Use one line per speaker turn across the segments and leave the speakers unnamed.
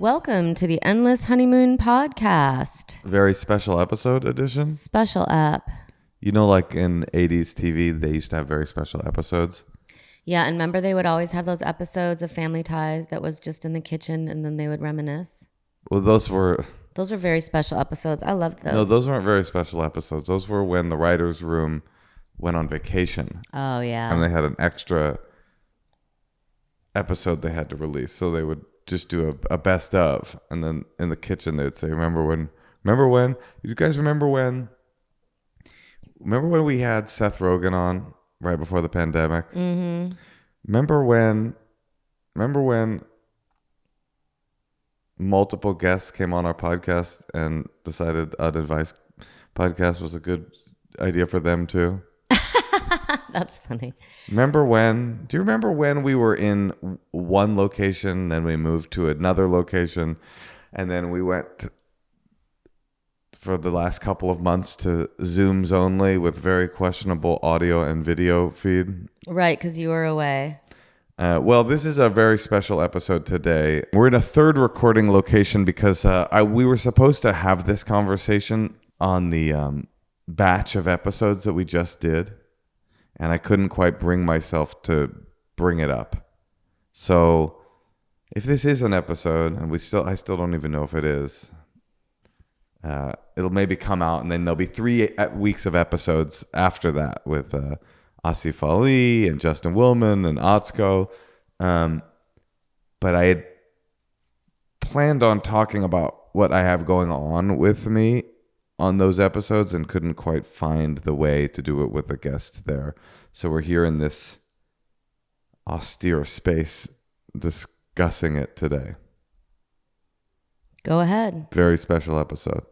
Welcome to the Endless Honeymoon podcast.
Very special episode edition.
Special app.
You know, like in 80s TV, they used to have very special episodes.
Yeah, and remember they would always have those episodes of Family Ties that was just in the kitchen and then they would reminisce?
Well, those were
very special episodes. I loved those.
No, those weren't very special episodes. Those were when the writer's room went on vacation.
Oh, yeah.
And they had an extra episode they had to release. So they would just do a best of. And then in the kitchen, they'd say, remember when, you guys remember when we had Seth Rogen on right before the pandemic?
Mm-hmm.
Remember when multiple guests came on our podcast and decided Unadvised podcast was a good idea for them too?
That's funny.
Do you remember when we were in one location, then we moved to another location, and then we went for the last couple of months to Zooms only with very questionable audio and video feed?
Right, because you were away.
Well, this is a very special episode today. We're in a third recording location because we were supposed to have this conversation on the batch of episodes that we just did, and I couldn't quite bring myself to bring it up. So if this is an episode, and I still don't even know if it is, it'll maybe come out, and then there'll be 3 weeks of episodes after that with Asif Ali and Justin Willman and Otsko. But I had planned on talking about what I have going on with me on those episodes and couldn't quite find the way to do it with a guest there. So we're here in this austere space discussing it today.
Go ahead.
Very special episode.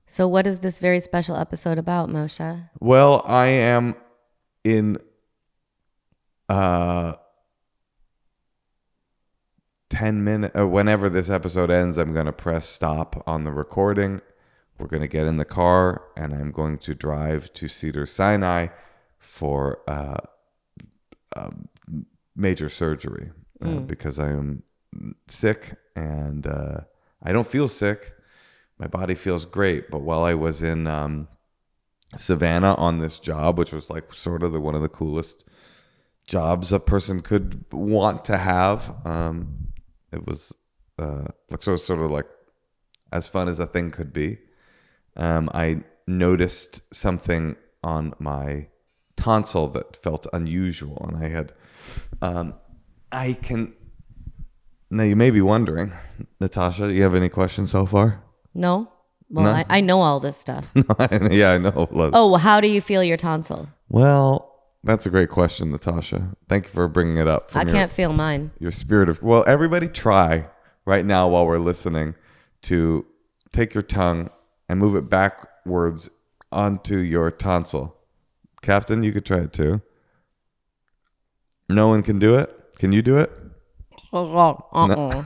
So what is this very special episode about, Moshe?
Well, I am in 10 minutes, whenever this episode ends, I'm going to press stop on the recording. We're going to get in the car, and I'm going to drive to Cedar Sinai for major surgery because I am sick, and I don't feel sick. My body feels great, but while I was in Savannah on this job, which was like sort of one of the coolest jobs a person could want to have, it was sort of like as fun as a thing could be. I noticed something on my tonsil that felt unusual, and I had now you may be wondering, Natasha, you have any questions so far?
No? Well,
No?
I know all this stuff.
Yeah, I know.
Oh, well, how do you feel your tonsil?
Well, that's a great question, Natasha. Thank you for bringing it up.
I can't feel mine.
Your spirit of... Well, everybody try right now while we're listening to take your tongue and move it backwards onto your tonsil. Captain, you could try it too. No one can do it? Can you do it? No.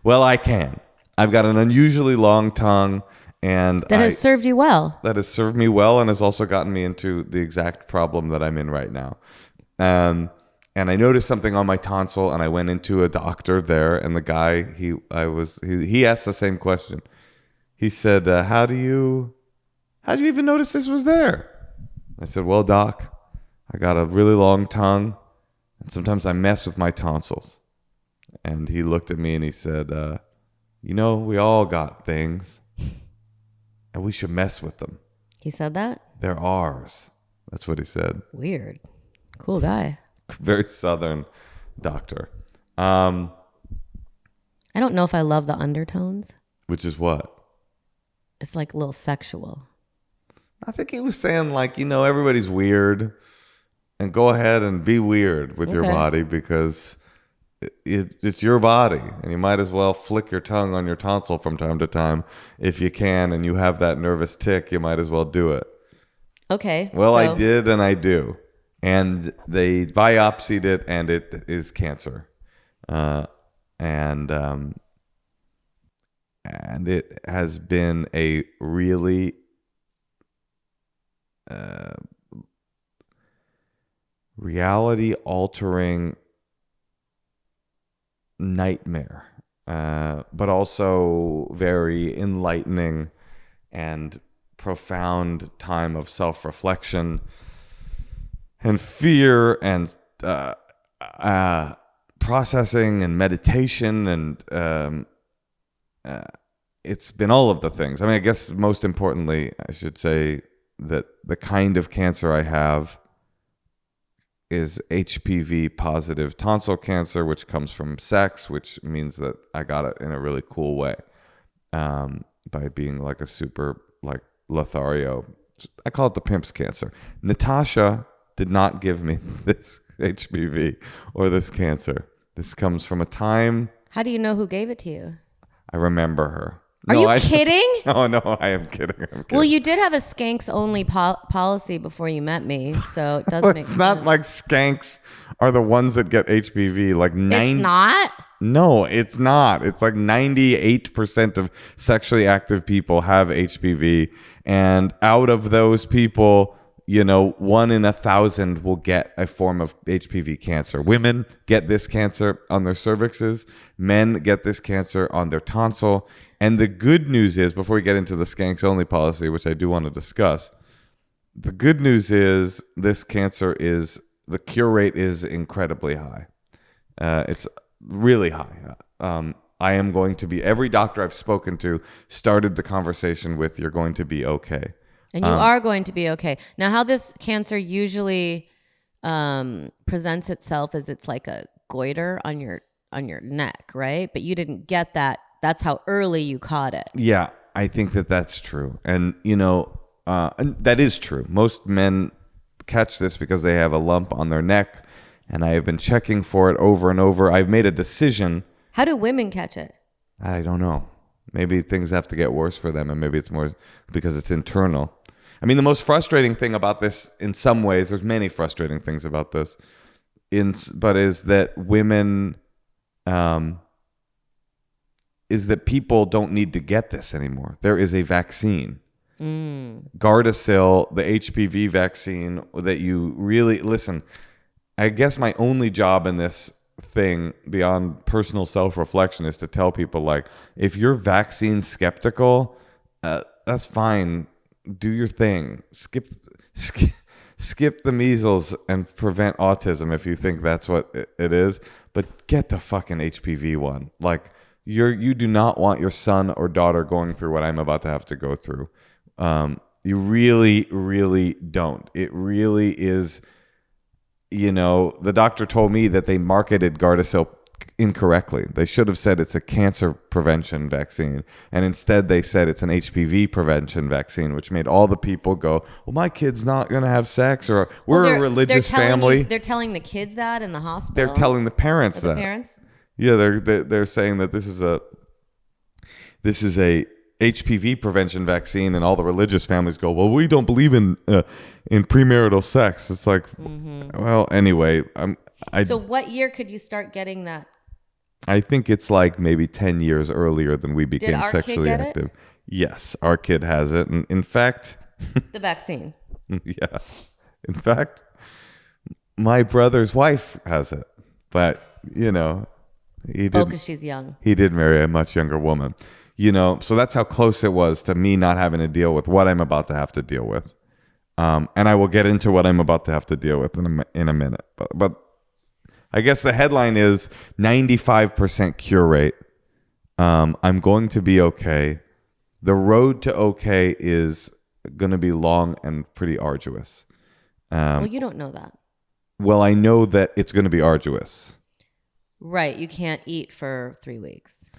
Well, I can. I've got an unusually long tongue, and
that has served you well.
That has served me well, and has also gotten me into the exact problem that I'm in right now. And I noticed something on my tonsil, and I went into a doctor there, and the guy he asked the same question. He said, "How do you even notice this was there?" I said, "Well, doc, I got a really long tongue, and sometimes I mess with my tonsils." And he looked at me and he said, we all got things, and we should mess with them.
He said that?
They're ours. That's what he said.
Weird. Cool guy.
Very Southern doctor.
I don't know if I love the undertones.
Which is what?
It's like a little sexual.
I think he was saying everybody's weird, and go ahead and be weird with your body because it's your body, and you might as well flick your tongue on your tonsil from time to time if you can, and you have that nervous tick, you might as well do it.
Okay.
Well, I did, and I do. And they biopsied it, and it is cancer. And it has been a really reality-altering nightmare, but also very enlightening and profound time of self-reflection and fear and processing and meditation, and it's been all of the things. I mean, I guess most importantly, I should say that the kind of cancer I have is HPV positive tonsil cancer, which comes from sex, which means that I got it in a really cool way, by being like a super like Lothario. I call it the pimp's cancer. Natasha did not give me this HPV or this cancer. This comes from a time.
How do you know who gave it to you?
I remember her.
Are you kidding?
No, I am kidding.
Well, you did have a skanks only policy before you met me, so it does
Well,
make
it's
sense.
not like skanks are the ones that get HPV. Like
It's not?
No, it's not. It's like 98% of sexually active people have HPV, and out of those people, 1 in 1,000 will get a form of HPV cancer. Women get this cancer on their cervixes. Men get this cancer on their tonsil. And the good news is, before we get into the skanks only policy, which I do want to discuss, the good news is this cancer the cure rate is incredibly high. It's really high. I am going to be, every doctor I've spoken to started the conversation with, you're going to be okay.
And you are going to be okay. Now, how this cancer usually presents itself is it's like a goiter on your neck, right? But you didn't get that. That's how early you caught it.
Yeah, I think that's true. And, and that is true. Most men catch this because they have a lump on their neck, and I have been checking for it over and over. I've made a decision.
How do women catch it?
I don't know. Maybe things have to get worse for them, and maybe it's more because it's internal. I mean, the most frustrating thing about this, in some ways, there's many frustrating things about this, but is that women, is that people don't need to get this anymore. There is a vaccine. Gardasil, the HPV vaccine that you really, listen, I guess my only job in this thing beyond personal self-reflection is to tell people, like, if you're vaccine skeptical, that's fine. Do your thing. Skip the measles and prevent autism if you think that's what it is. But get the fucking HPV one. Like, you do not want your son or daughter going through what I'm about to have to go through. You really, really don't. It really is. The doctor told me that they marketed Gardasil incorrectly. They should have said it's a cancer prevention vaccine, and instead they said it's an HPV prevention vaccine, which made all the people go, well, my kid's not going to have sex, or we're a religious family.
They're telling the kids that in the hospital.
They're telling the parents that.
The parents?
Yeah, they're saying that this is a HPV prevention vaccine, and all the religious families go, well, we don't believe in premarital sex. It's like, well, anyway,
So what year could you start getting that?
I think it's like maybe 10 years earlier than we became sexually active. Yes, our kid has it. And in fact,
the vaccine.
Yeah. In fact, my brother's wife has it. But, he did.
Because she's young.
He did marry a much younger woman. So that's how close it was to me not having to deal with what I'm about to have to deal with. And I will get into what I'm about to have to deal with in a minute. But I guess the headline is 95% cure rate. I'm going to be okay. The road to okay is going to be long and pretty arduous.
Well, you don't know that.
Well, I know that it's going to be arduous.
Right. You can't eat for 3 weeks.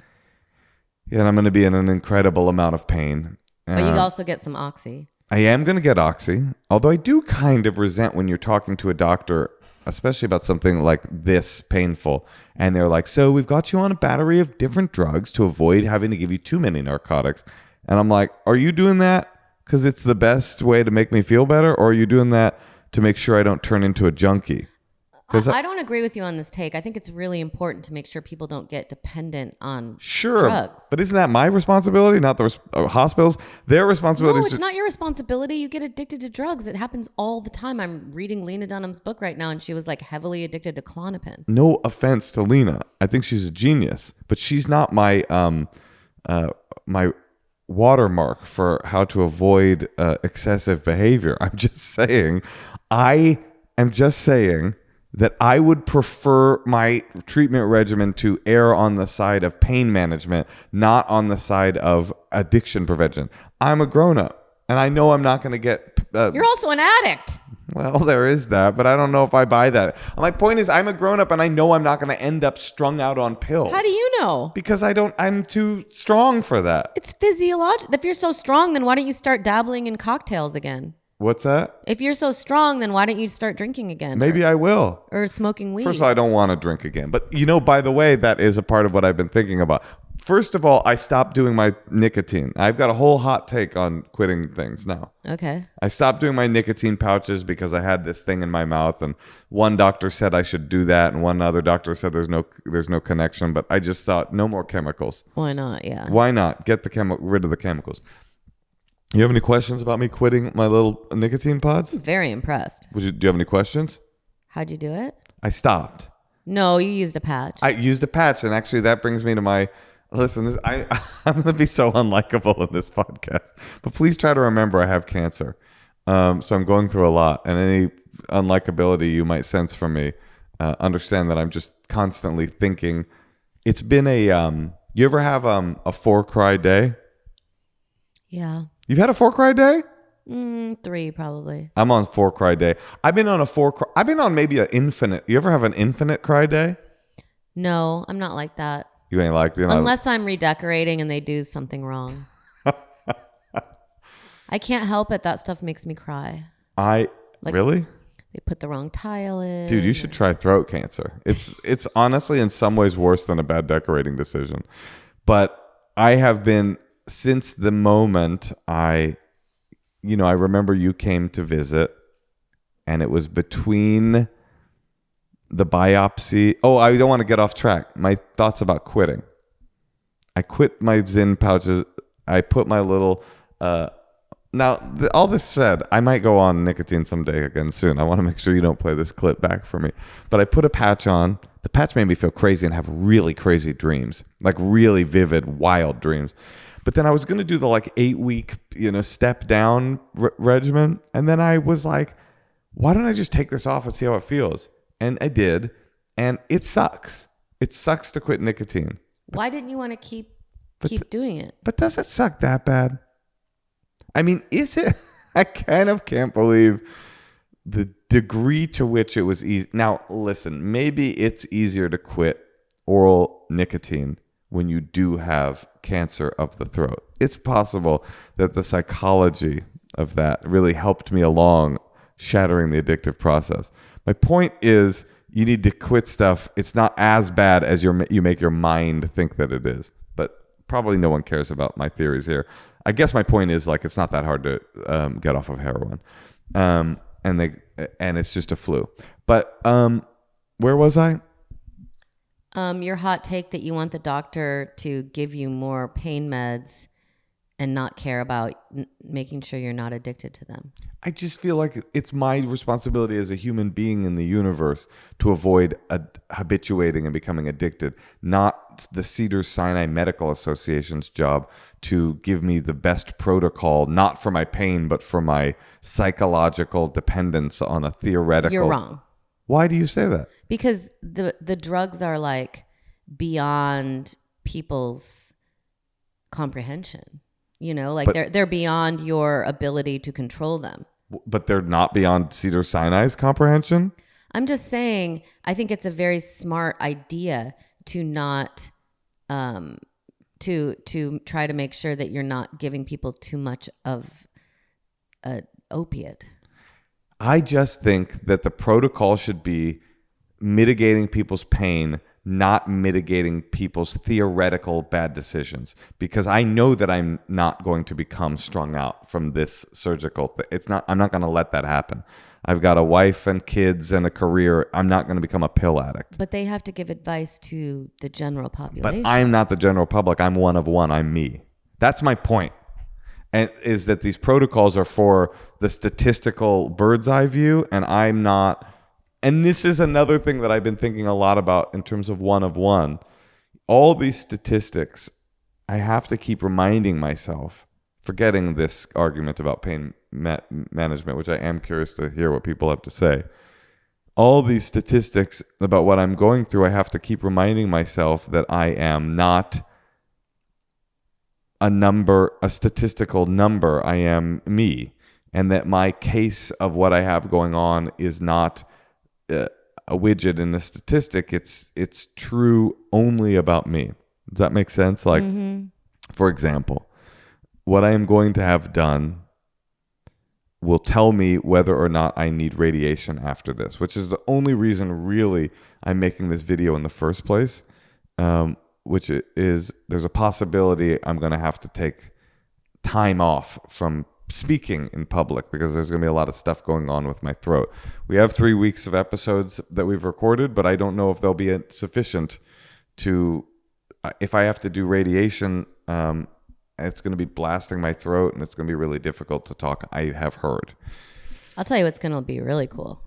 Yeah, and I'm going to be in an incredible amount of pain.
But you also get some oxy.
I am going to get oxy, although I do kind of resent when you're talking to a doctor, especially about something like this painful, and they're like, so we've got you on a battery of different drugs to avoid having to give you too many narcotics. And I'm like, are you doing that because it's the best way to make me feel better, or are you doing that to make sure I don't turn into a junkie? Because
I don't agree with you on this take. I think it's really important to make sure people don't get dependent on
sure,
drugs.
but isn't that my responsibility, not the hospitals? Their responsibility.
No, it's not your responsibility. You get addicted to drugs. It happens all the time. I'm reading Lena Dunham's book right now, and she was like heavily addicted to Klonopin.
No offense to Lena, I think she's a genius, but she's not my my watermark for how to avoid excessive behavior. I'm just saying, I am just saying that I would prefer my treatment regimen to err on the side of pain management, not on the side of addiction prevention. I'm a grown-up, and I know I'm not going to get...
You're also an addict.
Well, there is that, but I don't know if I buy that. My point is, I'm a grown-up, and I know I'm not going to end up strung out on pills.
How do you know?
Because I'm too strong for that.
It's physiological. If you're so strong, then why don't you start dabbling in cocktails again?
What's that?
If you're so strong, then why don't you start drinking again?
Maybe I will.
Or smoking weed.
First of all, I don't want to drink again. But, by the way, that is a part of what I've been thinking about. First of all, I stopped doing my nicotine. I've got a whole hot take on quitting things now.
Okay.
I stopped doing my nicotine pouches because I had this thing in my mouth, and one doctor said I should do that, and one other doctor said there's no connection. But I just thought, no more chemicals.
Why not? Yeah.
Why not? Get rid of the chemicals. You have any questions about me quitting my little nicotine pods?
Very impressed.
Do you have any questions?
How'd you do it?
I stopped.
No, you used a patch.
I used a patch, and actually that brings me to my... Listen, I'm going to be so unlikable in this podcast, but please try to remember I have cancer. So I'm going through a lot, and any unlikability you might sense from me, understand that I'm just constantly thinking. It's been you ever have a 4-cry day?
Yeah.
You've had a 4-cry day?
3 probably.
I'm on 4-cry day. I've been on maybe an infinite. You ever have an infinite cry day?
No, I'm not like that.
You ain't like that.
Unless I'm redecorating and they do something wrong. I can't help it. That stuff makes me cry.
Really?
They put the wrong tile in.
Dude, you should try throat cancer. It's honestly in some ways worse than a bad decorating decision. But I have been, since the moment I remember you came to visit, and it was between the biopsy. Oh, I don't want to get off track. My thoughts about quitting. I quit my Zyn pouches. I put my little... all this said, I might go on nicotine someday again soon. I want to make sure you don't play this clip back for me. But I put a patch on. The patch made me feel crazy and have really crazy dreams. Like really vivid, wild dreams. But then I was going to do the 8-week, step down regimen. And then I was like, why don't I just take this off and see how it feels? And I did. And it sucks. It sucks to quit nicotine.
Why didn't you want to keep doing it?
But does it suck that bad? I mean, is it? I kind of can't believe the degree to which it was easy. Now, listen, maybe it's easier to quit oral nicotine when you do have cancer of the throat. It's possible that the psychology of that really helped me along shattering the addictive process. My point is, you need to quit stuff. It's not as bad as you make your mind think that it is. But probably no one cares about my theories here. I guess my point is it's not that hard to get off of heroin, and it's just a flu. But where was I?
Your hot take that you want the doctor to give you more pain meds and not care about making sure you're not addicted to them.
I just feel like it's my responsibility as a human being in the universe to avoid habituating and becoming addicted, not the Cedars-Sinai Medical Association's job to give me the best protocol, not for my pain, but for my psychological dependence on a theoretical...
You're wrong.
Why do you say that?
Because the drugs are beyond people's comprehension. They're beyond your ability to control them.
But they're not beyond Cedars-Sinai's comprehension?
I'm just saying, I think it's a very smart idea to not to try to make sure that you're not giving people too much of a opiate.
I just think that the protocol should be mitigating people's pain, not mitigating people's theoretical bad decisions, because I know that I'm not going to become strung out from this surgical thing. I'm not going to let that happen. I've got a wife and kids and a career. I'm not going to become a pill addict.
But they have to give advice to the general
But
population.
I'm not the general public. I'm one of one. I'm me. That's my point. And is that these protocols are for the statistical bird's eye view, and I'm not. And this is another thing that I've been thinking a lot about in terms of one. All these statistics, I have to keep reminding myself, forgetting this argument about pain management, which I am curious to hear what people have to say. All these statistics about what I'm going through, I have to keep reminding myself that I am not a statistical number. I am me. And that my case of what I have going on is not a widget in a statistic. It's true only about me. Does that make sense? Like, for example, what I am going to have done will tell me whether or not I need radiation after this, which is the only reason really I'm making this video in the first place. Which is there's a possibility I'm going to have to take time off from speaking in public because there's going to be a lot of stuff going on with my throat. We have 3 weeks of episodes that we've recorded, but I don't know if they'll be sufficient to, if I have to do radiation, it's going to be blasting my throat and it's going to be really difficult to talk. I have heard.
I'll tell you what's going to be really cool.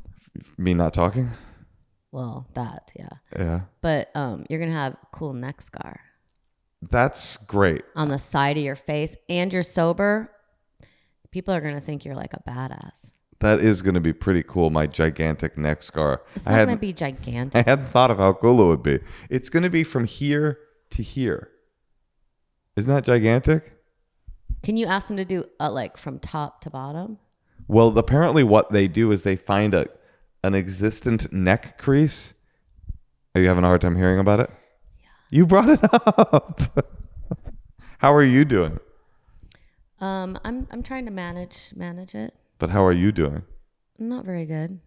Me not talking?
Well, that, yeah.
Yeah.
But you're going to have a cool neck scar.
That's great.
On the side of your face, and you're sober. People are going to think you're like a badass.
That is going to be pretty cool, my gigantic neck scar.
It's not going to be gigantic.
I hadn't thought of how cool it would be. It's going to be from here to here. Isn't that gigantic?
Can you ask them to do like from top to bottom?
Well, apparently what they do is they find an existent neck crease. Are you having a hard time hearing about it? Yeah. You brought it up. How are you doing?
I'm trying to manage it.
But how are you doing?
Not very good.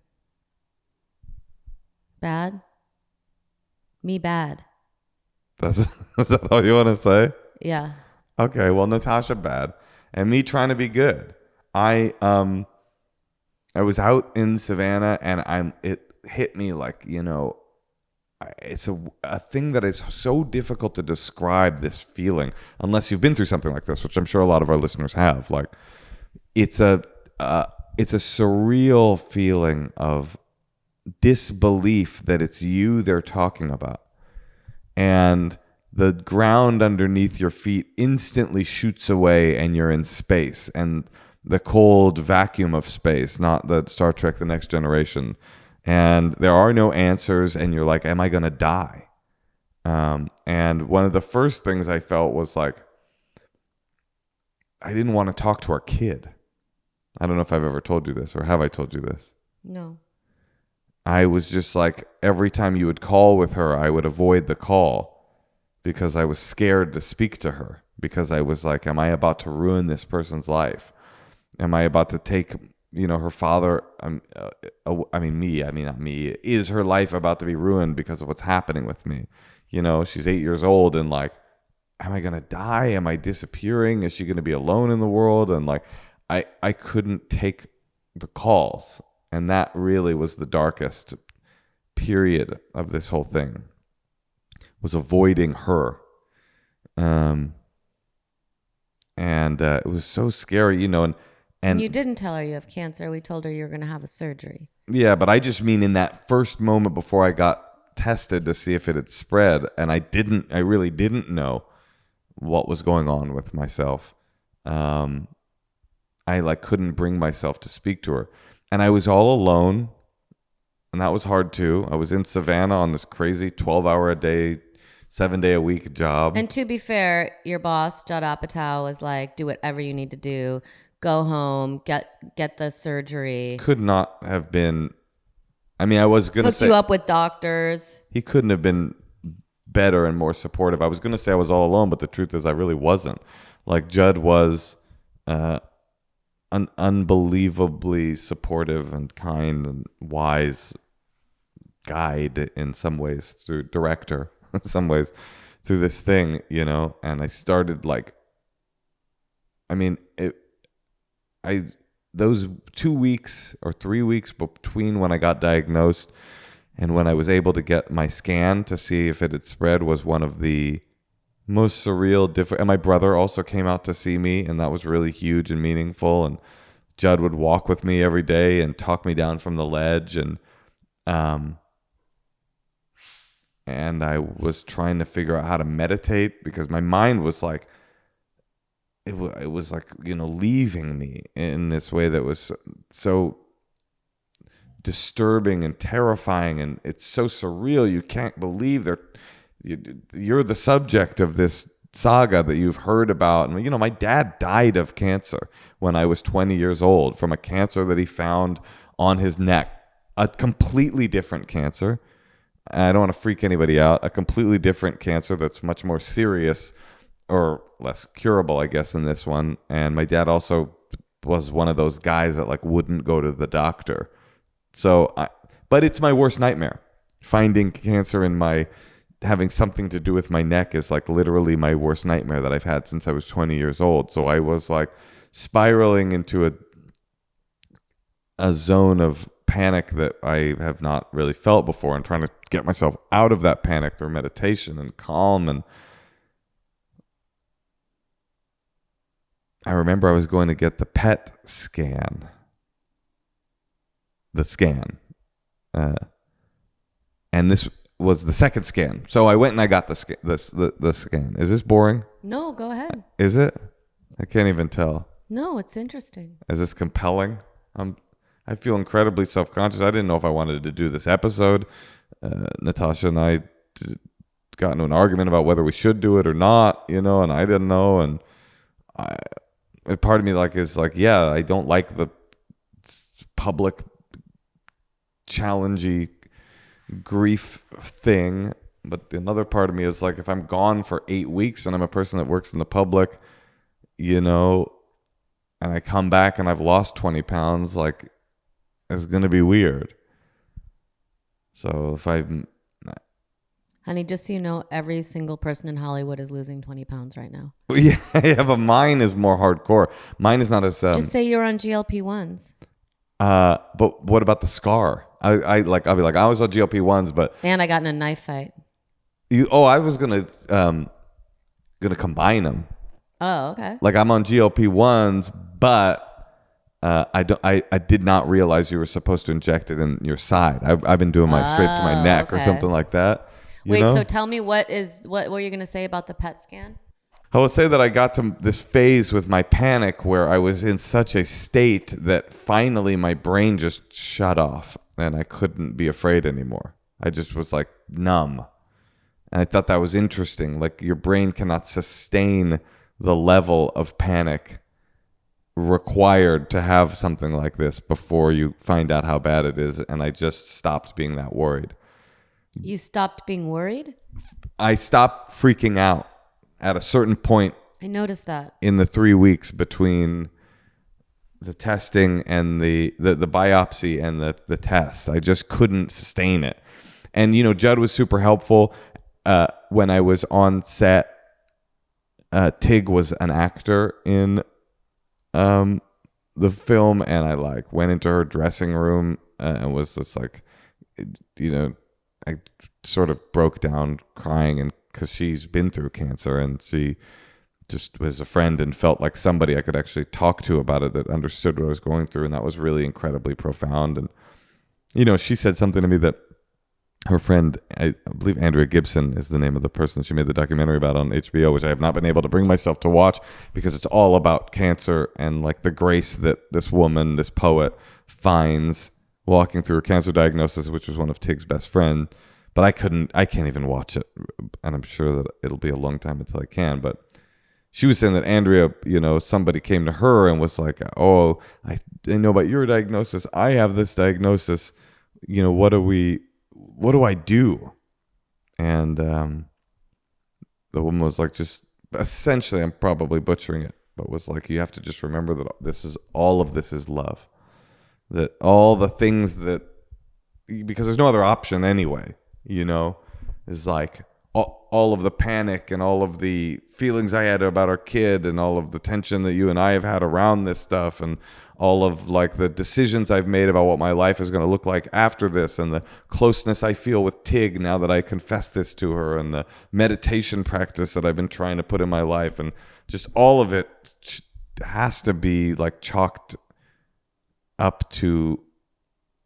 Bad. Me bad.
Is that all you want to say?
Yeah.
Okay, well, Natasha bad and me trying to be good. I was out in Savannah and it hit me like, it's a thing that is so difficult to describe, this feeling, unless you've been through something like this, which I'm sure a lot of our listeners have. Like, it's a surreal feeling of disbelief that it's you they're talking about. And the ground underneath your feet instantly shoots away and you're in space. And the cold vacuum of space, not the Star Trek The Next Generation. And there are no answers, and you're like, am I going to die? And one of the first things I felt was like, I didn't want to talk to our kid. I don't know if I've ever told you this, or have I told you this?
No.
I was just like, every time you would call with her, I would avoid the call because I was scared to speak to her, because I was like, am I about to ruin this person's life? Am I about to take, her father, not me, is her life about to be ruined because of what's happening with me? She's 8 years old and like, am I going to die? Am I disappearing? Is she going to be alone in the world? And like, I couldn't take the calls. And that really was the darkest period of this whole thing, was avoiding her. And it was so scary, and
you didn't tell her you have cancer. We told her you were going to have a surgery.
Yeah, but I just mean in that first moment before I got tested to see if it had spread, and I really didn't know what was going on with myself. I couldn't bring myself to speak to her. And I was all alone, and that was hard too. I was in Savannah on this crazy 12-hour-a-day, 7-day-a-week job.
And to be fair, your boss, Judd Apatow, was like, do whatever you need to do. Go home, get the surgery.
Could not have been. I was going to say.
Hook you up with doctors.
He couldn't have been better and more supportive. I was going to say I was all alone, but the truth is I really wasn't. Like, Judd was an unbelievably supportive and kind and wise guide in some ways, through director in some ways, through this thing, and I started like, those 2 weeks or 3 weeks between when I got diagnosed and when I was able to get my scan to see if it had spread was one of the most surreal, different. And my brother also came out to see me, and that was really huge and meaningful. And Judd would walk with me every day and talk me down from the ledge, and I was trying to figure out how to meditate because my mind was like, it was like, leaving me in this way that was so disturbing and terrifying, and it's so surreal. You can't believe you're the subject of this saga that you've heard about. And my dad died of cancer when I was 20 years old from a cancer that he found on his neck, a completely different cancer. I don't want to freak anybody out. A completely different cancer that's much more serious or less curable, I guess, in this one. And my dad also was one of those guys that like wouldn't go to the doctor. But it's my worst nightmare. Finding cancer in having something to do with my neck is like literally my worst nightmare that I've had since I was 20 years old. So I was like spiraling into a zone of panic that I have not really felt before, and trying to get myself out of that panic through meditation and calm. And I remember I was going to get the PET scan. And this was the second scan. So I went and I got the scan. Is this boring?
No, go ahead.
Is it? I can't even tell.
No, it's interesting.
Is this compelling? I feel incredibly self-conscious. I didn't know if I wanted to do this episode. Natasha and I got into an argument about whether we should do it or not, and I didn't know. And part of me is like, yeah, I don't like the public challengey grief thing, but another part of me is like, if I'm gone for 8 weeks and I'm a person that works in the public, and I come back and I've lost 20 pounds, like, it's gonna be weird. So
Honey, just so you know, every single person in Hollywood is losing 20 pounds right now.
Yeah, but mine is more hardcore. Mine is not as
just say you're on GLP-1s.
But what about the scar? I'll be like, I was on GLP-1s, but
and I got in a knife fight.
I was gonna combine them.
Oh, okay.
Like, I'm on GLP-1s, but I did not realize you were supposed to inject it in your side. I've been doing my straight to my neck or something like that.
Wait, so tell me what were you gonna say about the PET scan?
I will say that I got to this phase with my panic where I was in such a state that finally my brain just shut off and I couldn't be afraid anymore. I just was like numb. And I thought that was interesting. Like, your brain cannot sustain the level of panic required to have something like this before you find out how bad it is. And I just stopped being that worried.
You stopped being worried?
I stopped freaking out at a certain point.
I noticed that. In
the 3 weeks between the testing and the biopsy and the test. I just couldn't sustain it. And, Judd was super helpful. When I was on set, Tig was an actor in the film, and I went into her dressing room and was just like, I sort of broke down crying, and because she's been through cancer and she just was a friend and felt like somebody I could actually talk to about it that understood what I was going through. And that was really incredibly profound. And, she said something to me that her friend, I believe Andrea Gibson is the name of the person she made the documentary about on HBO, which I have not been able to bring myself to watch because it's all about cancer and the grace that this woman, this poet, finds walking through her cancer diagnosis, which was one of Tig's best friend. But I can't even watch it. And I'm sure that it'll be a long time until I can. But she was saying that Andrea, somebody came to her and was like, oh, I know about your diagnosis. I have this diagnosis. What do I do? And the woman was like, just essentially, I'm probably butchering it, but was like, you have to just remember that all of this is love. That all the things that, because there's no other option anyway, is like, all of the panic and all of the feelings I had about our kid and all of the tension that you and I have had around this stuff and all of like the decisions I've made about what my life is going to look like after this and the closeness I feel with Tig now that I confess this to her and the meditation practice that I've been trying to put in my life and just all of it has to be like chalked up to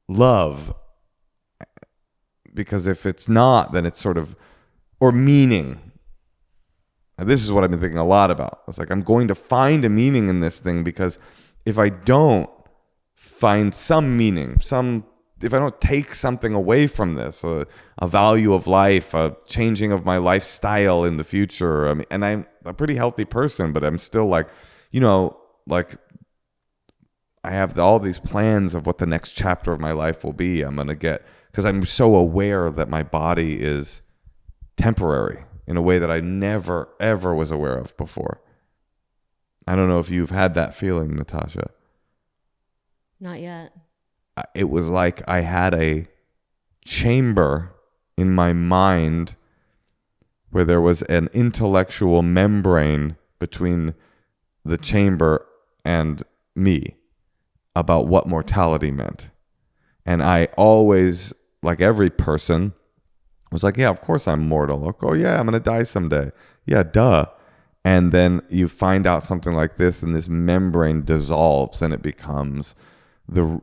love, because if it's not, then it's sort of, or meaning. And this is what I've been thinking a lot about. It's like I'm going to find a meaning in this thing, because if I don't find some meaning, if I don't take something away from this, a value of life, a changing of my lifestyle in the future, I mean, and I'm a pretty healthy person, but I'm still like, like I have all these plans of what the next chapter of my life will be. I'm going to get, because I'm so aware that my body is temporary in a way that I never, ever was aware of before. I don't know if you've had that feeling, Natasha.
Not yet.
It was like I had a chamber in my mind where there was an intellectual membrane between the chamber and me about what mortality meant. And I always, like every person, was like, yeah, of course I'm mortal. Like, oh yeah, I'm going to die someday. Yeah, duh. And then you find out something like this and this membrane dissolves and it becomes the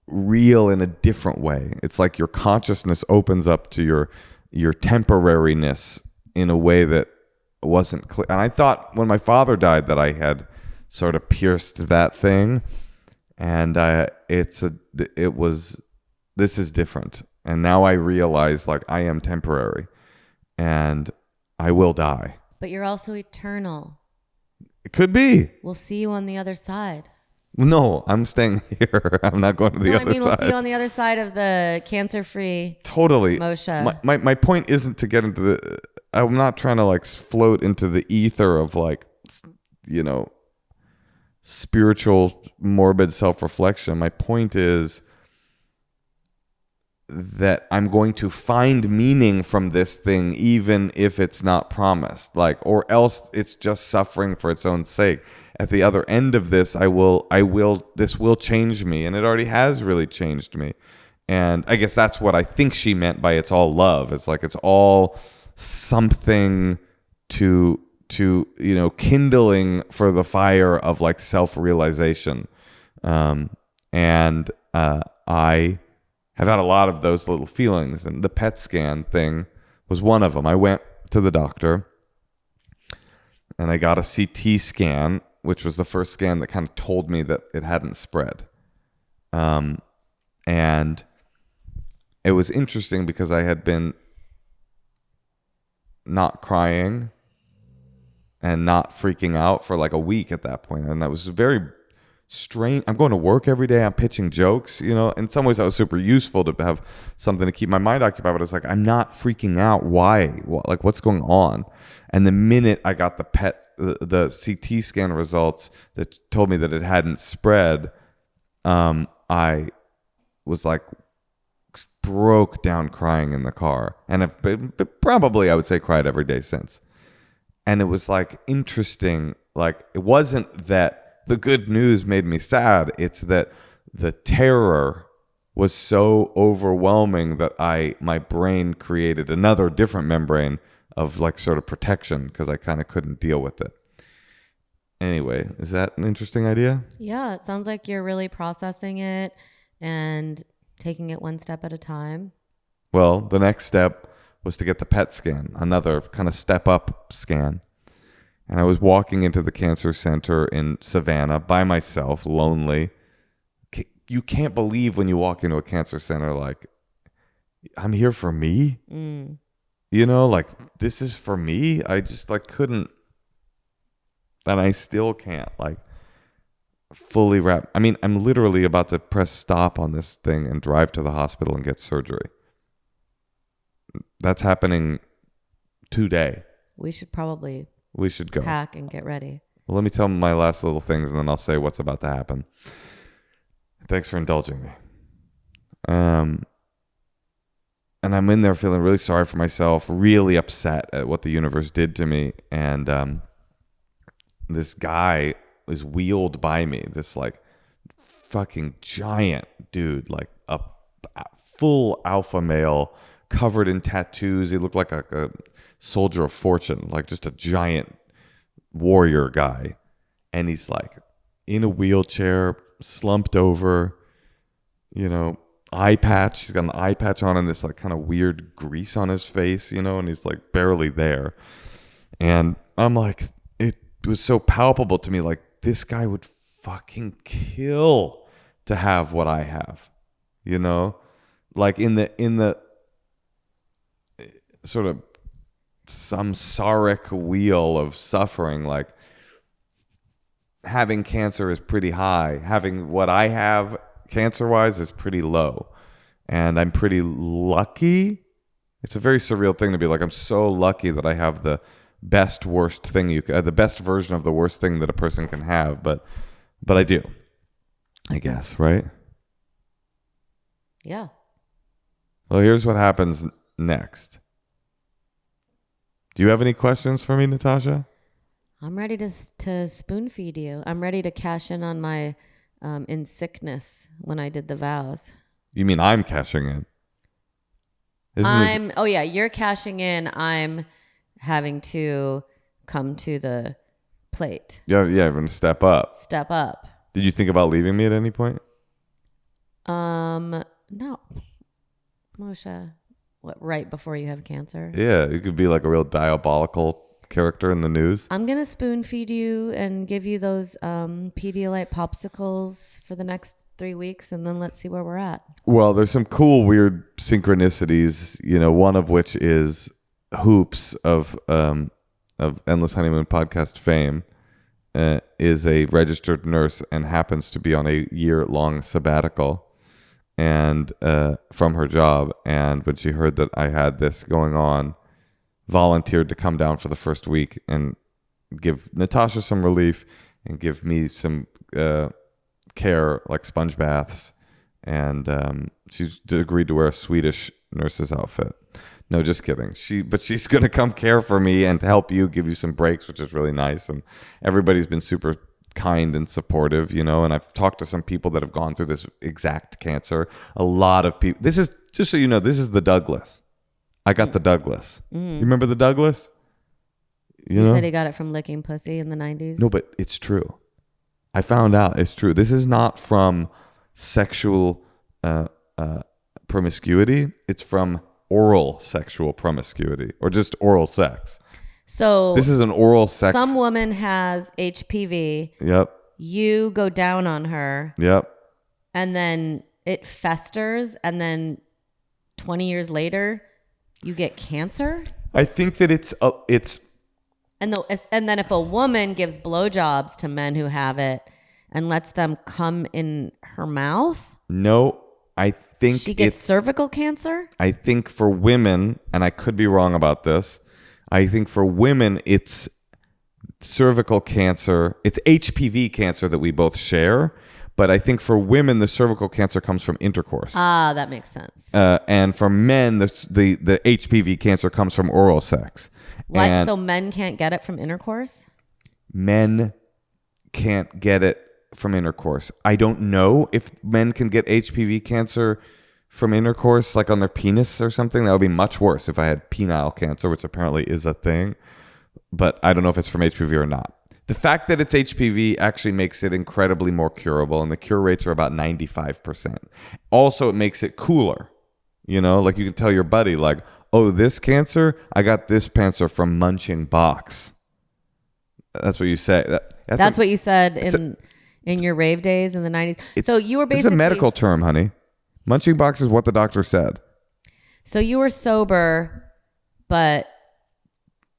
real in a different way. It's like your consciousness opens up to your temporariness in a way that wasn't clear. And I thought when my father died that I had sort of pierced that thing. And this is different. And now I realize like I am temporary and I will die.
But you're also eternal.
It could be.
We'll see you on the other side.
No, I'm staying here. I'm not going to the other side.
We'll see you on the other side of the cancer-free
totally.
Moshe.
My point isn't to get into I'm not trying to like float into the ether of like, spiritual, morbid self-reflection. My point is that I'm going to find meaning from this thing, even if it's not promised, or else it's just suffering for its own sake. At the other end of this, this will change me, and it already has really changed me. And I guess that's what I think she meant by it's all love. It's like it's all something to kindling for the fire of like self-realization. And I have had a lot of those little feelings, and the PET scan thing was one of them. I went to the doctor and I got a CT scan, which was the first scan that kind of told me that it hadn't spread. And it was interesting because I had been not crying and not freaking out for like a week at that point. And that was very strange. I'm going to work every day. I'm pitching jokes, in some ways that was super useful to have something to keep my mind occupied, but it's like, I'm not freaking out. Why? What's going on? And the minute I got the CT scan results that told me that it hadn't spread, I was like, broke down crying in the car. And I've probably, I would say, cried every day since. And it was like interesting. Like, it wasn't that the good news made me sad. It's that the terror was so overwhelming that my brain created another different membrane of like sort of protection because I kind of couldn't deal with it. Anyway, is that an interesting idea?
Yeah, it sounds like you're really processing it and taking it one step at a time.
Well, the next step was to get the PET scan, another kind of step up scan. And I was walking into the cancer center in Savannah by myself, lonely. You can't believe when you walk into a cancer center, like, I'm here for me. Mm. Like, this is for me. I just like couldn't, and I still can't like fully wrap. I mean, I'm literally about to press stop on this thing and drive to the hospital and get surgery. That's happening today.
We should
go
pack and get ready.
Well, let me tell my last little things and then I'll say what's about to happen. Thanks for indulging me. and I'm in there feeling really sorry for myself, really upset at what the universe did to me. And this guy is wheeled by me, this like fucking giant dude, like a full alpha male covered in tattoos. He looked like a soldier of fortune, like just a giant warrior guy. And he's like in a wheelchair, slumped over, eye patch. He's got an eye patch on and this like kind of weird grease on his face, and he's like barely there. And I'm like, it was so palpable to me, like this guy would fucking kill to have what I have, like in the sort of samsaric wheel of suffering, like having cancer is pretty high. Having what I have cancer-wise is pretty low. And I'm pretty lucky. It's a very surreal thing to be like, I'm so lucky that I have the best worst thing the best version of the worst thing that a person can have. But I do, I guess, right?
Yeah.
Well, here's what happens next. Do you have any questions for me, Natasha?
I'm ready to spoon feed you. I'm ready to cash in on my in sickness when I did the vows.
You mean I'm cashing in?
Oh yeah, you're cashing in. I'm having to come to the plate.
Yeah, you're going to step up.
Step up.
Did you think about leaving me at any point?
No. Moshe, what, right before you have cancer?
Yeah, you could be like a real diabolical character in the news.
I'm going to spoon feed you and give you those Pedialyte popsicles for the next 3 weeks, and then let's see where we're at.
Well, there's some cool, weird synchronicities, one of which is Hoops of Endless Honeymoon podcast fame is a registered nurse and happens to be on a year-long sabbatical and from her job. And when she heard that I had this going on, volunteered to come down for the first week and give Natasha some relief and give me some care, like sponge baths. And she agreed to wear a Swedish nurse's outfit. No, just kidding. She's going to come care for me and help you, give you some breaks, which is really nice. And everybody's been super kind and supportive, and I've talked to some people that have gone through this exact cancer. A lot of people. This is, just so you know, this is the Douglas. I got the Douglas. You remember the Douglas?
You said he got it from licking pussy in the 90s?
No, but it's true. I found out it's true. This is not from sexual promiscuity. It's from oral sexual promiscuity or just oral sex.
So
this is an oral sex.
Some woman has HPV.
Yep.
You go down on her.
Yep.
And then it festers, and then 20 years later, you get cancer.
I think that it's.
And then if a woman gives blowjobs to men who have it and lets them come in her mouth.
No, I think
she gets cervical cancer.
I think for women, and I could be wrong about this, I think for women it's cervical cancer. It's HPV cancer that we both share. But I think for women, the cervical cancer comes from intercourse.
Ah, that makes sense.
And for men, the HPV cancer comes from oral sex.
What? So men can't get it from intercourse?
Men can't get it from intercourse. I don't know if men can get HPV cancer from intercourse, like on their penis or something. That would be much worse if I had penile cancer, which apparently is a thing. But I don't know if it's from HPV or not. The fact that it's HPV actually makes it incredibly more curable, and the cure rates are about 95%. Also, it makes it cooler. Like you can tell your buddy, like, oh, this cancer, I got this cancer from munching box. That's what you say.
That's what you said in your rave days in the 90s. So you were basically...
It's a medical term, honey. Munching box is what the doctor said.
So you were sober, but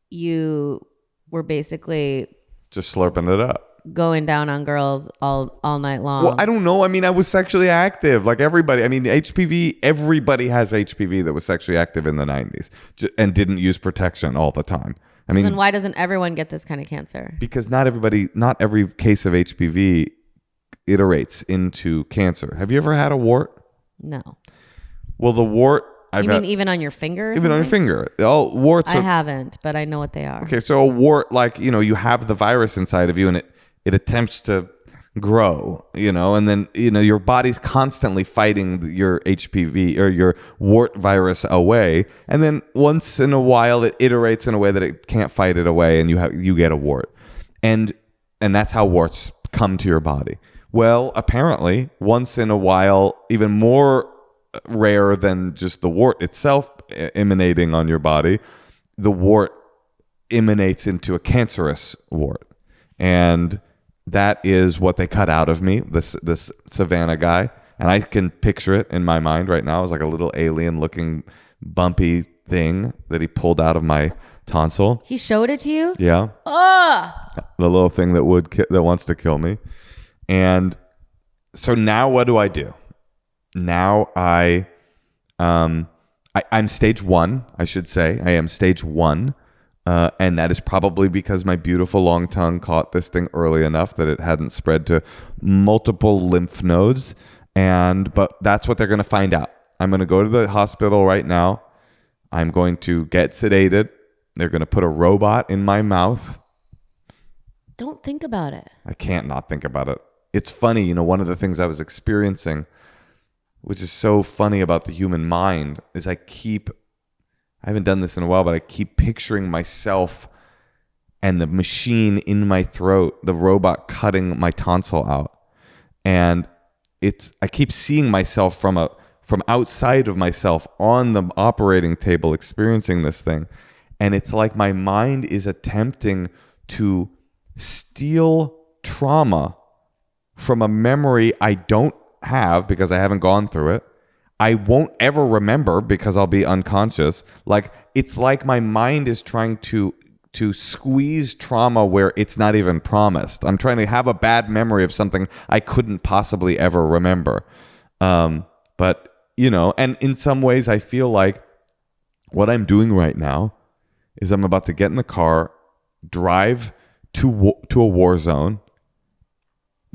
you were basically...
just slurping it up.
Going down on girls all night long.
Well, I don't know. I mean, I was sexually active like everybody. I mean, HPV, everybody has HPV that was sexually active in the 90s and didn't use protection all the time. I mean,
then why doesn't everyone get this kind of cancer?
Because not every case of HPV iterates into cancer. Have you ever had a wart?
No.
Well, the wart
You mean even on your finger or
even on your
something?
finger. All warts
I
are
haven't, but I know what they are.
okay. So a wart, like, you have the virus inside of you, and it attempts to grow, and then your body's constantly fighting your HPV or your wart virus away, and then once in a while it iterates in a way that it can't fight it away, and you get a wart, and that's how warts come to your body. Well, apparently, once in a while, even more rare than just the wart itself emanating on your body, the wart emanates into a cancerous wart. And that is what they cut out of me, this Savannah guy. And I can picture it in my mind right now as like a little alien looking bumpy thing that he pulled out of my tonsil.
He showed it to you?
Yeah. The little thing that wants to kill me. And so now what do I do? Now I'm stage 1, I should say. I am stage 1. And that is probably because my beautiful long tongue caught this thing early enough that it hadn't spread to multiple lymph nodes. But that's what they're going to find out. I'm going to go to the hospital right now. I'm going to get sedated. They're going to put a robot in my mouth.
Don't think about it.
I can't not think about it. It's funny, one of the things I was experiencing, which is so funny about the human mind, is I haven't done this in a while, but I keep picturing myself and the machine in my throat, the robot cutting my tonsil out. And I keep seeing myself from outside of myself on the operating table experiencing this thing. And it's like my mind is attempting to steal trauma from a memory I don't have because I haven't gone through it. I won't ever remember because I'll be unconscious. Like, it's like my mind is trying to squeeze trauma where it's not even promised. I'm trying to have a bad memory of something I couldn't possibly ever remember. But, and in some ways I feel like what I'm doing right now is I'm about to get in the car, drive to a war zone.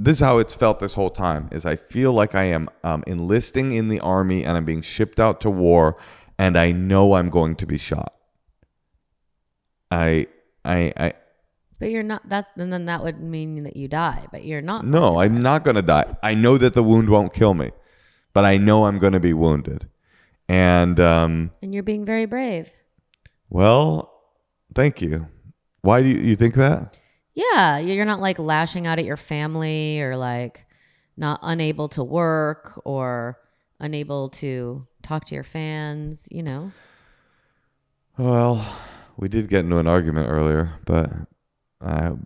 This is how it's felt this whole time, is I feel like I am enlisting in the army and I'm being shipped out to war, and I know I'm going to be shot. But
you're not, and then that would mean that you die, but you're not.
No, I'm not going to die. I know that the wound won't kill me, but I know I'm going to be wounded. And
you're being very brave.
Well, thank you. Why do you think that?
Yeah, you're not like lashing out at your family or like not unable to work or unable to talk to your fans,
Well, we did get into an argument earlier, but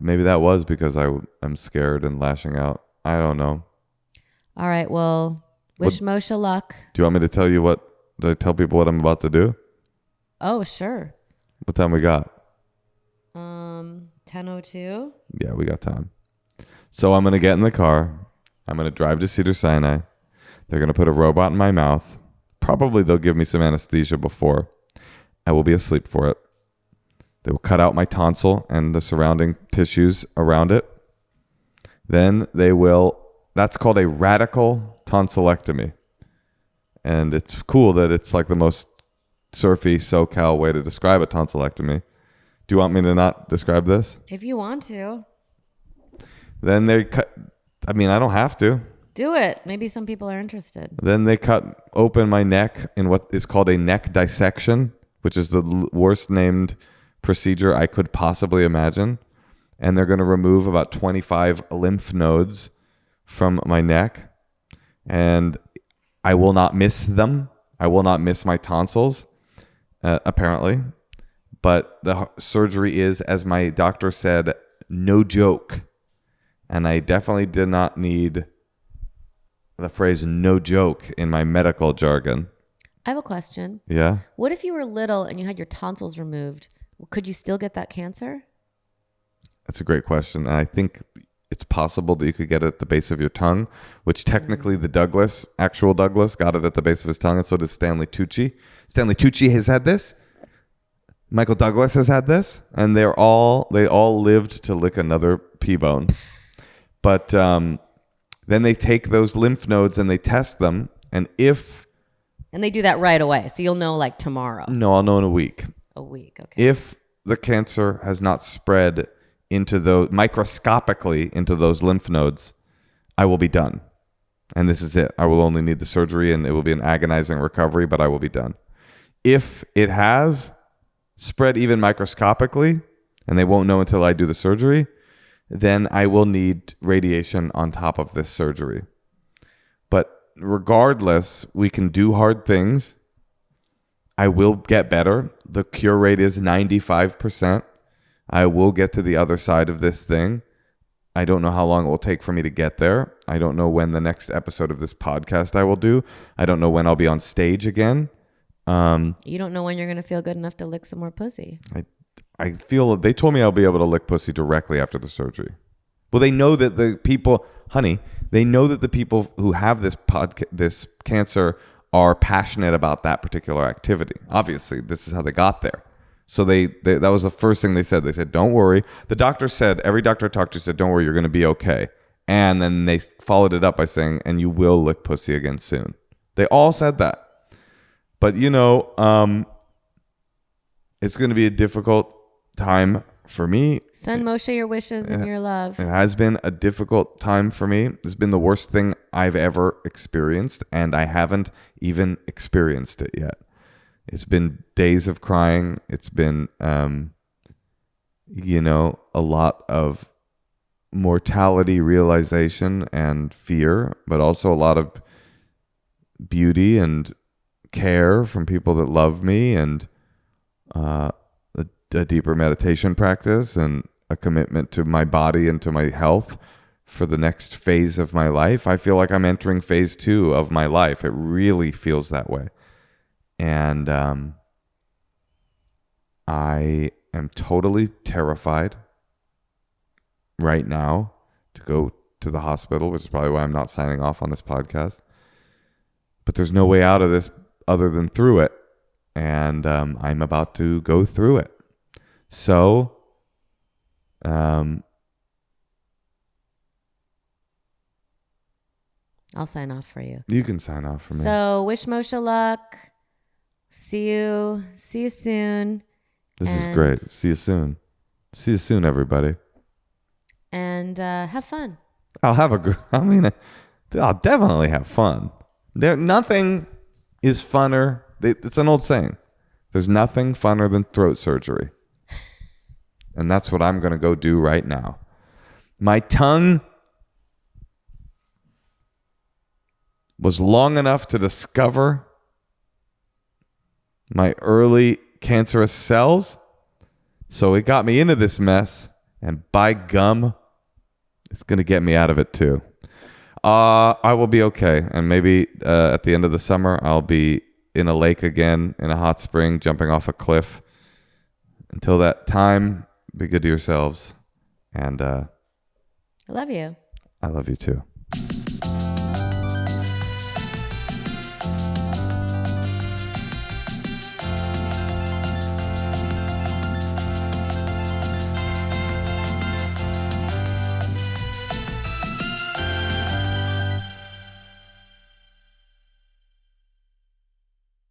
maybe that was because I'm scared and lashing out. I don't know.
All right, well, wish Moshe luck.
Do you want me to tell you do I tell people what I'm about to do?
Oh, sure.
What time we got?
10:02.
Yeah, we got time. So I'm going to get in the car. I'm going to drive to Cedar Sinai. They're going to put a robot in my mouth. Probably they'll give me some anesthesia before. I will be asleep for it. They will cut out my tonsil and the surrounding tissues around it. Then that's called a radical tonsillectomy. And it's cool that it's like the most surfy SoCal way to describe a tonsillectomy. Do you want me to not describe this?
If you want to.
Then they cut. I mean, I don't have to.
Do it. Maybe some people are interested.
Then they cut open my neck in what is called a neck dissection, which is the worst named procedure I could possibly imagine. And they're going to remove about 25 lymph nodes from my neck. And I will not miss them. I will not miss my tonsils, apparently. But the surgery is, as my doctor said, no joke. And I definitely did not need the phrase no joke in my medical jargon.
I have a question.
Yeah?
What if you were little and you had your tonsils removed? Could you still get that cancer?
That's a great question. And I think it's possible that you could get it at the base of your tongue, which technically the actual Douglas, got it at the base of his tongue, and so does Stanley Tucci. Stanley Tucci has had this. Michael Douglas has had this, and they all lived to lick another P-bone. But then they take those lymph nodes and they test them, and if
And they do that right away. So you'll know like tomorrow.
No, I'll know in a week.
A week. Okay.
If the cancer has not spread into those microscopically into those lymph nodes, I will be done. And this is it. I will only need the surgery and it will be an agonizing recovery, but I will be done. If it has spread even microscopically and they won't know until I do the surgery, then I will need radiation on top of this surgery. But regardless, we can do hard things. I will get better. The cure rate is 95%. I will get to the other side of this thing. I don't know how long it will take for me to get there. I don't know when the next episode of this podcast I will do. I don't know when I'll be on stage again.
You don't know when you're going to feel good enough to lick some more pussy.
I feel they told me I'll be able to lick pussy directly after the surgery. Well, they know that the people, honey, they know that the people who have this cancer are passionate about that particular activity. Obviously, this is how they got there. So they that was the first thing they said. They said, don't worry. The doctor said, every doctor I talked to said, don't worry, you're going to be okay. And then they followed it up by saying, and you will lick pussy again soon. They all said that. But, it's going to be a difficult time for me.
Send Moshe your wishes and your love.
It has been a difficult time for me. It's been the worst thing I've ever experienced, and I haven't even experienced it yet. It's been days of crying. It's been, a lot of mortality realization and fear, but also a lot of beauty and care from people that love me, and a deeper meditation practice and a commitment to my body and to my health for the next phase of my life. I feel like I'm entering phase 2 of my life. It really feels that way. And I am totally terrified right now to go to the hospital, which is probably why I'm not signing off on this podcast. But there's no way out of this other than through it. And I'm about to go through it. So,
I'll sign off for you.
You can sign off for me.
So, wish Moshe luck. See you soon.
This is great. See you soon. See you soon, everybody.
And have fun.
I'll definitely have fun. Nothing is funner. It's an old saying. There's nothing funner than throat surgery. And that's what I'm going to go do right now. My tongue was long enough to discover my early cancerous cells. So it got me into this mess. And by gum, it's going to get me out of it too. I will be okay. And maybe at the end of the summer, I'll be in a lake again, in a hot spring, jumping off a cliff. Until that time, be good to yourselves. And
I love you.
I love you too.